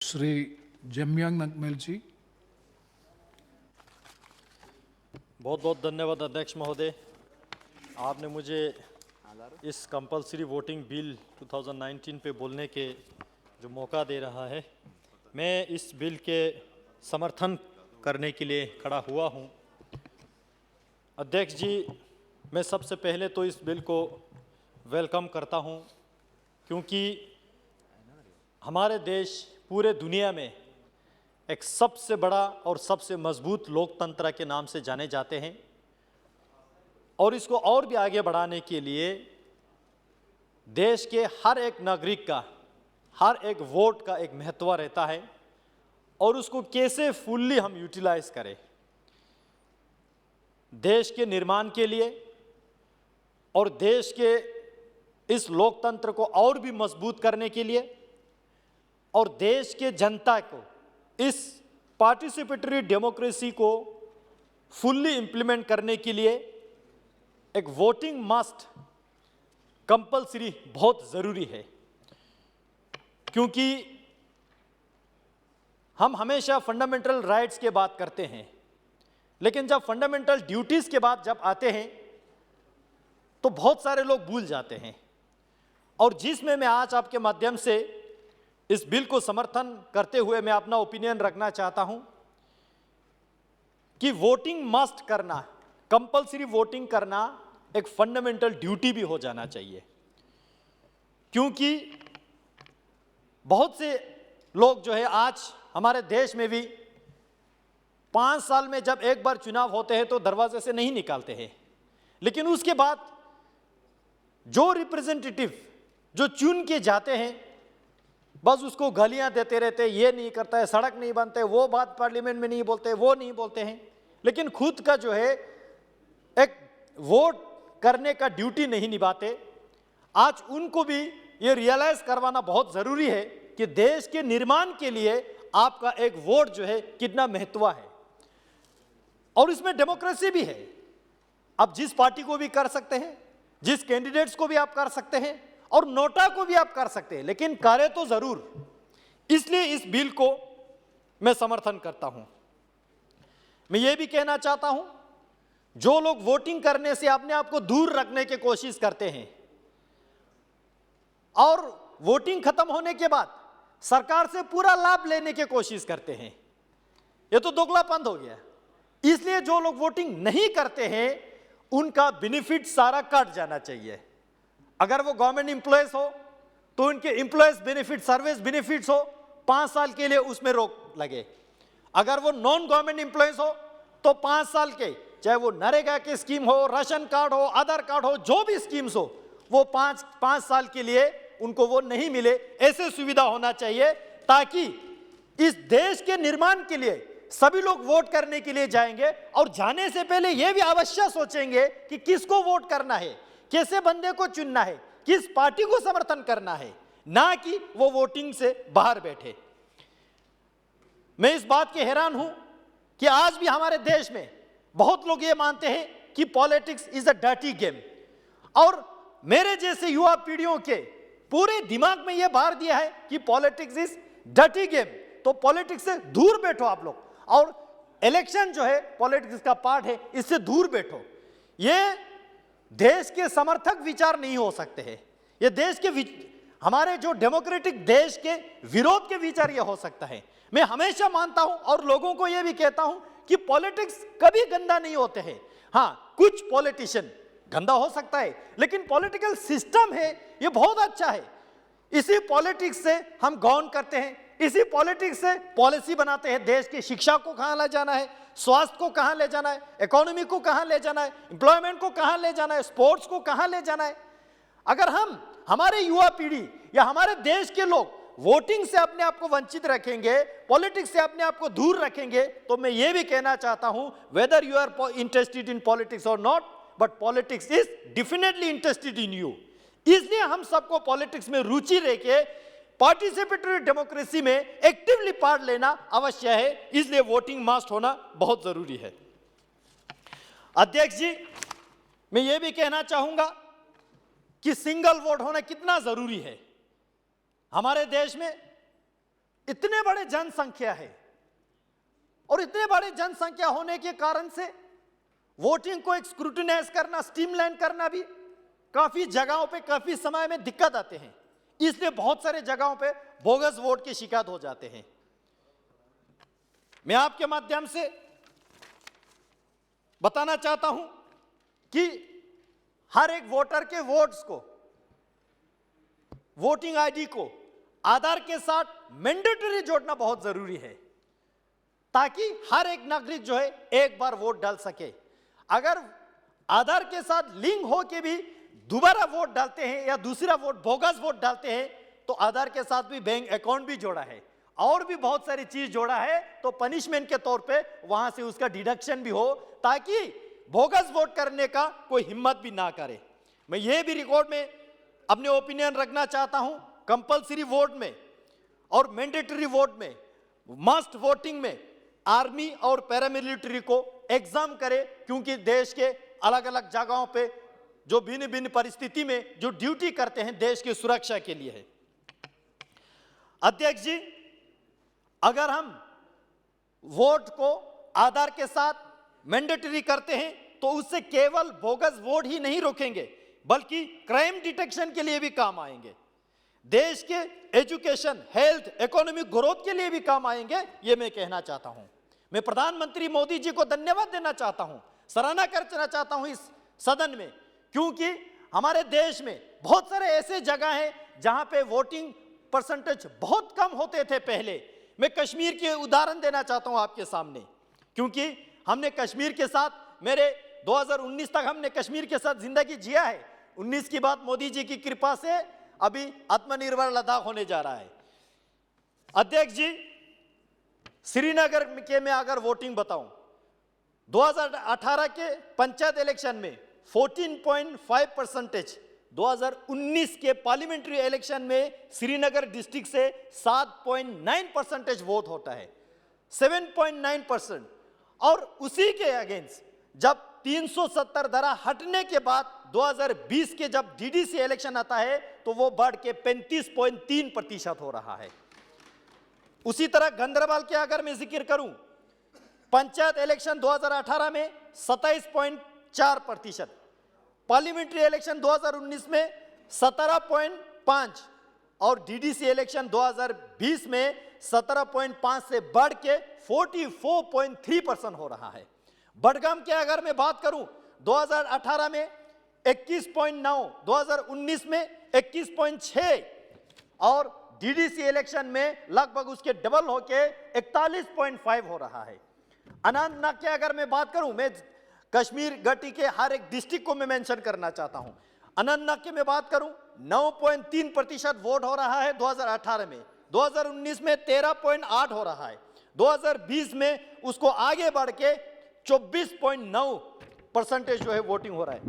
श्री जम्यांग नकमेल जी। बहुत बहुत धन्यवाद अध्यक्ष महोदय, आपने मुझे इस कंपलसरी वोटिंग बिल 2019 पे बोलने के जो मौका दे रहा है। मैं इस बिल के समर्थन करने के लिए खड़ा हुआ हूँ। अध्यक्ष जी, मैं सबसे पहले तो इस बिल को वेलकम करता हूँ, क्योंकि हमारे देश पूरे दुनिया में एक सबसे बड़ा और सबसे मजबूत लोकतंत्र के नाम से जाने जाते हैं, और इसको और भी आगे बढ़ाने के लिए देश के हर एक नागरिक का, हर एक वोट का एक महत्व रहता है, और उसको कैसे फुल्ली हम यूटिलाइज करें देश के निर्माण के लिए, और देश के इस लोकतंत्र को और भी मजबूत करने के लिए, और देश के जनता को इस पार्टिसिपेटरी डेमोक्रेसी को फुल्ली इंप्लीमेंट करने के लिए एक वोटिंग मस्ट कंपलसरी बहुत ज़रूरी है। क्योंकि हम हमेशा फंडामेंटल राइट्स के बात करते हैं, लेकिन जब फंडामेंटल ड्यूटीज़ के बाद जब आते हैं तो बहुत सारे लोग भूल जाते हैं। और जिसमें मैं आज आपके माध्यम से इस बिल को समर्थन करते हुए मैं अपना ओपिनियन रखना चाहता हूं कि वोटिंग मस्ट करना, कंपलसरी वोटिंग करना एक फंडामेंटल ड्यूटी भी हो जाना चाहिए। क्योंकि बहुत से लोग जो है आज हमारे देश में भी 5 साल में जब एक बार चुनाव होते हैं तो दरवाजे से नहीं निकालते हैं, लेकिन उसके बाद जो रिप्रेजेंटेटिव जो चुन के जाते हैं बस उसको गालियां देते रहते, ये नहीं करता है, सड़क नहीं बनते, वो बात पार्लियामेंट में नहीं बोलते, वो नहीं बोलते हैं, लेकिन खुद का जो है एक वोट करने का ड्यूटी नहीं निभाते। आज उनको भी ये रियलाइज करवाना बहुत जरूरी है कि देश के निर्माण के लिए आपका एक वोट जो है कितना महत्व है, और इसमें डेमोक्रेसी भी है। आप जिस पार्टी को भी कर सकते हैं, जिस कैंडिडेट्स को भी आप कर सकते हैं, और नोटा को भी आप कर सकते हैं, लेकिन करें तो जरूर। इसलिए इस बिल को मैं समर्थन करता हूं। मैं ये भी कहना चाहता हूं, जो लोग वोटिंग करने से अपने आप को दूर रखने की कोशिश करते हैं और वोटिंग खत्म होने के बाद सरकार से पूरा लाभ लेने की कोशिश करते हैं, ये तो दोगलापन हो गया। इसलिए जो लोग वोटिंग नहीं करते हैं उनका बेनिफिट सारा कट जाना चाहिए। अगर वो गवर्नमेंट एम्प्लॉयज हो तो उनके एम्प्लॉयज बेनिफिट, सर्विस बेनिफिट्स हो, 5 साल के लिए उसमें रोक लगे। अगर वो नॉन गवर्नमेंट एम्प्लॉयज हो तो 5 साल के, चाहे वो नरेगा की स्कीम हो, राशन कार्ड हो, आधार कार्ड हो, जो भी स्कीम्स हो, वो 5 साल के लिए उनको वो नहीं मिले। ऐसे सुविधा होना चाहिए ताकि इस देश के निर्माण के लिए सभी लोग वोट करने के लिए जाएंगे, और जाने से पहले यह भी अवश्य सोचेंगे कि किसको वोट करना है, कैसे बंदे को चुनना है, किस पार्टी को समर्थन करना है, ना कि वो वोटिंग से बाहर बैठे। मैं इस बात के हैरान हूं कि आज भी हमारे देश में बहुत लोग ये मानते हैं कि politics is a dirty game, और मेरे जैसे युवा पीढ़ियों के पूरे दिमाग में यह भर दिया है कि पॉलिटिक्स इज डर्टी गेम। तो पॉलिटिक्स से दूर बैठो आप लोग, और इलेक्शन जो है पॉलिटिक्स का पार्ट है, इससे दूर बैठो। ये देश के समर्थक विचार नहीं हो सकते हैं, ये देश के हमारे जो डेमोक्रेटिक देश के विरोध के विचार ये हो सकता है। मैं हमेशा मानता हूं और लोगों को यह भी कहता हूं कि पॉलिटिक्स कभी गंदा नहीं होते हैं। हाँ, कुछ पॉलिटिशियन गंदा हो सकता है, लेकिन पॉलिटिकल सिस्टम है ये बहुत अच्छा है। इसी पॉलिटिक्स से हम गवर्न करते हैं, इसी पॉलिटिक्स से पॉलिसी बनाते हैं। देश की शिक्षा को कहां ले जाना है, स्वास्थ्य को कहां ले जाना है, इकोनॉमी को कहां ले जाना है, एम्प्लॉयमेंट को कहां ले जाना है, स्पोर्ट्स को कहां ले जाना है। अगर हम, हमारे युवा पीढ़ी या हमारे देश के लोग वोटिंग से अपने आप को वंचित रखेंगे, पॉलिटिक्स से अपने आप को दूर रखेंगे, तो मैं ये भी कहना चाहता हूं, whether you are interested in politics और not, but politics is definitely interested in you. इसलिए हम सबको पॉलिटिक्स में रुचि लेके पार्टिसिपेटरी डेमोक्रेसी में एक्टिवली पार्ट लेना आवश्यक है। इसलिए वोटिंग मस्ट होना बहुत जरूरी है। अध्यक्ष जी, मैं ये भी कहना चाहूंगा कि सिंगल वोट होना कितना जरूरी है। हमारे देश में इतने बड़े जनसंख्या है और इतने बड़े जनसंख्या होने के कारण से वोटिंग को एक स्क्रूटिनाइज करना, स्ट्रीमलाइन करना भी काफी जगहों पे काफी समय में दिक्कत आते हैं। इसलिए बहुत सारे जगहों पे बोगस वोट की शिकायत हो जाते हैं। मैं आपके माध्यम से बताना चाहता हूं कि हर एक वोटर के वोट्स को, वोटिंग आईडी को आधार के साथ मैंडेटरी जोड़ना बहुत जरूरी है, ताकि हर एक नागरिक जो है एक बार वोट डाल सके। अगर आधार के साथ लिंक हो के भी दोबारा वोट डालते हैं या दूसरा वोट बोगस वोट डालते हैं, तो आधार के साथ भी बैंक अकाउंट भी जोड़ा है और भी बहुत सारी चीज जोड़ा है, तो पनिशमेंट के तौर पे वहां से उसका डिडक्शन भी हो, ताकि बोगस वोट करने का कोई हिम्मत भी ना करे। मैं ये भी रिकॉर्ड में अपने ओपिनियन रखना चाहता हूं, कंपलसरी वोट में और मैंडेटरी वोट में, मस्ट वोटिंग में आर्मी और पैरामिलिट्री को एग्जाम करे, क्योंकि देश के अलग अलग जगहों पे जो भिन्न भिन्न परिस्थिति में जो ड्यूटी करते हैं देश की सुरक्षा के लिए है। अध्यक्ष जी, अगर हम वोट को आधार के साथ मैंडेटरी करते हैं तो उससे केवल बोगस वोट ही नहीं रोकेंगे, बल्कि क्राइम डिटेक्शन के लिए भी काम आएंगे, देश के एजुकेशन, हेल्थ, इकोनॉमिक ग्रोथ के लिए भी काम आएंगे। ये मैं कहना चाहता हूं। मैं प्रधानमंत्री मोदी जी को धन्यवाद देना चाहता हूं, सराहना करना चाहता हूं इस सदन में, क्योंकि हमारे देश में बहुत सारे ऐसे जगह हैं जहां पे वोटिंग परसेंटेज बहुत कम होते थे पहले। मैं कश्मीर के उदाहरण देना चाहता हूं आपके सामने, क्योंकि हमने कश्मीर के साथ, मेरे 2019 तक हमने कश्मीर के साथ जिंदगी जिया है। 19 की बात मोदी जी की कृपा से अभी आत्मनिर्भर लद्दाख होने जा रहा है। अध्यक्ष जी, श्रीनगर के में अगर वोटिंग बताऊं, 2018 के पंचायत इलेक्शन में 14.5%, 2019 के पार्लियामेंट्री इलेक्शन में श्रीनगर डिस्ट्रिक्ट से 7.9% वोट होता है, 7.9%। और उसी के अगेंस्ट जब 370 धारा हटने के बाद 2020 के जब डीडीसी इलेक्शन आता है तो वो बढ़ के 35.3% हो रहा है। उसी तरह गंदरबल के अगर मैं जिक्र करूं, पंचायत इलेक्शन 2018 में 27.4%, पार्लियामेंट्री इलेक्शन 2019 में 17.5 और डीडीसी इलेक्शन 2020 में 17.5 से बढ़ के 44.3% हो रहा है। बडगाम के अगर मैं बात करूं, 2018 में 21.9, 2019 में 21.6 और डीडीसी इलेक्शन में लगभग उसके डबल होके 41.5 हो रहा है। अनंतनाग के अगर मैं बात करूं, मैं कश्मीर घाटी के हर एक डिस्ट्रिक्ट को मैं मेंशन करना चाहता हूं। अनंतनाग की मैं बात करूं, 9.3% वोट हो रहा है 2018 में, 2019 में 13.8 हो रहा है, 2020 में उसको आगे बढ़ के 24.9% जो है वोटिंग हो रहा है।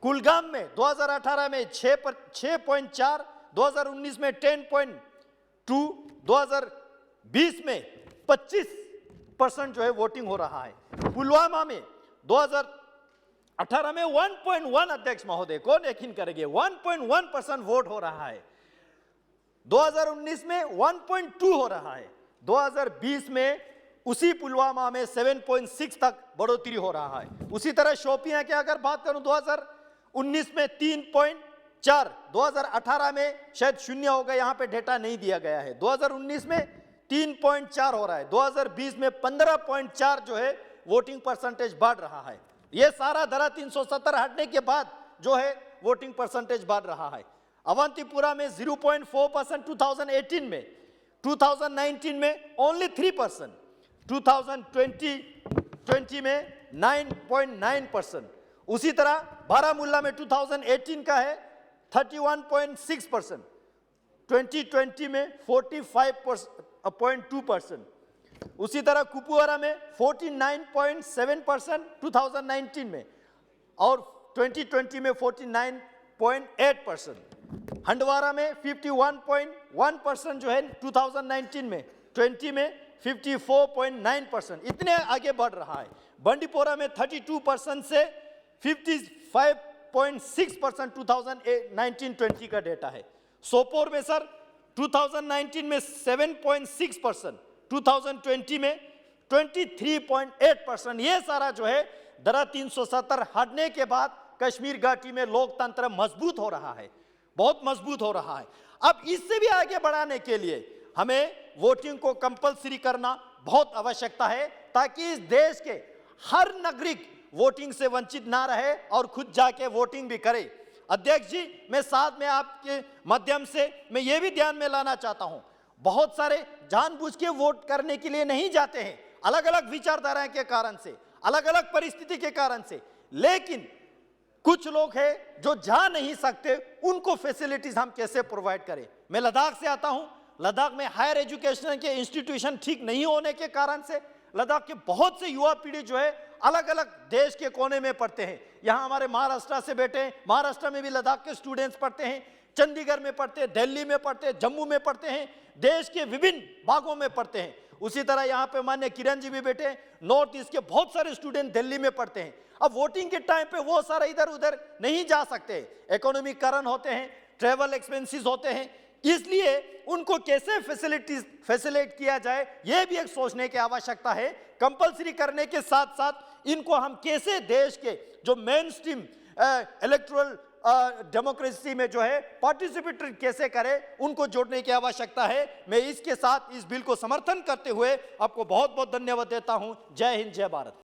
कुलगाम में 2018 में 6.4, 2019 में 10.2, 2020 में 25% जो है वोटिंग हो रहा है। पुलवामा में 2018 में 1.1, अध्यक्ष महोदय कौन यकीन करेंगे, 1.1% वोट हो रहा है, 2019 में 1.2 हो रहा है, 2020 में उसी पुलवामा में 7.6 तक बढ़ोतरी हो रहा है। उसी तरह शोपियां की अगर बात करूं, 2019 में 3.4, 2018 में शायद शून्य हो गया, यहां पे डेटा नहीं दिया गया है, 2019 में 3.4 हो रहा है, 2020 में 15.4 जो है वोटिंग परसेंटेज बढ़ रहा है। यह सारा धारा 370 हटने के बाद जो है वोटिंग परसेंटेज बढ़ रहा है। अवंतीपुरा में 0.4% 2018 में, 2019 में ओनली 3%, 2020 में 9.9%। उसी तरह बारामूला में 2018 का है 31.6%, 2020 में 45.2%। उसी तरह कुपवारा में 49.7% 2019 में और 2020 में 49.8%। हंडवारा में 51.1% जो है 2019 में, 20 में 54.9%। इतने आगे बढ़ रहा है। बंडीपोरा में 32% से 55.6% 2019-20 का डेटा है। सोपोर में सर 2019 में 7.6%, 2020 में 23.8%। ये सारा जो है धारा 370 हटने के बाद कश्मीर घाटी में लोकतंत्र मजबूत हो रहा है, बहुत मजबूत हो रहा है। अब इससे भी आगे बढ़ाने के लिए हमें वोटिंग को कंपलसरी करना बहुत आवश्यकता है, ताकि इस देश के हर नागरिक वोटिंग से वंचित ना रहे और खुद जाके वोटिंग भी करे। अध्यक्ष जी, मैं साथ में आपके माध्यम से मैं ये भी ध्यान में लाना चाहता हूं, बहुत सारे जानबूझ के वोट करने के लिए नहीं जाते हैं, अलग अलग विचारधारा के कारण से, अलग अलग परिस्थिति के कारण से, लेकिन कुछ लोग हैं जो जा नहीं सकते, उनको फैसिलिटीज हम कैसे प्रोवाइड करें। मैं लद्दाख से आता हूं, लद्दाख में हायर एजुकेशन के इंस्टीट्यूशन ठीक नहीं होने के कारण से लद्दाख के बहुत से युवा पीढ़ी जो है अलग अलग देश के कोने में पढ़ते हैं। यहाँ हमारे महाराष्ट्र से बेटे हैं, महाराष्ट्र में भी लद्दाख के स्टूडेंट्स पढ़ते हैं, चंडीगढ़ में पढ़ते हैं, दिल्ली में पढ़ते हैं, जम्मू में पढ़ते हैं, देश के विभिन्न भागों में पढ़ते हैं। उसी तरह यहाँ पे मान्य किरण जी भी बेटे हैं, नॉर्थ ईस्ट के बहुत सारे स्टूडेंट दिल्ली में पढ़ते हैं। अब वोटिंग के टाइम पे वो सारा इधर उधर नहीं जा सकते, इकोनॉमिक कारण होते हैं, ट्रेवल एक्सपेंसेस होते हैं, इसलिए उनको कैसे फैसिलिटेट किया जाए, यह भी एक सोचने की आवश्यकता है। कंपलसरी करने के साथ साथ इनको हम कैसे देश के जो मेन स्ट्रीम इलेक्टोरल डेमोक्रेसी में जो है पार्टिसिपेट कैसे करें, उनको जोड़ने की आवश्यकता है। मैं इसके साथ इस बिल को समर्थन करते हुए आपको बहुत बहुत धन्यवाद देता हूं। जय हिंद, जय भारत।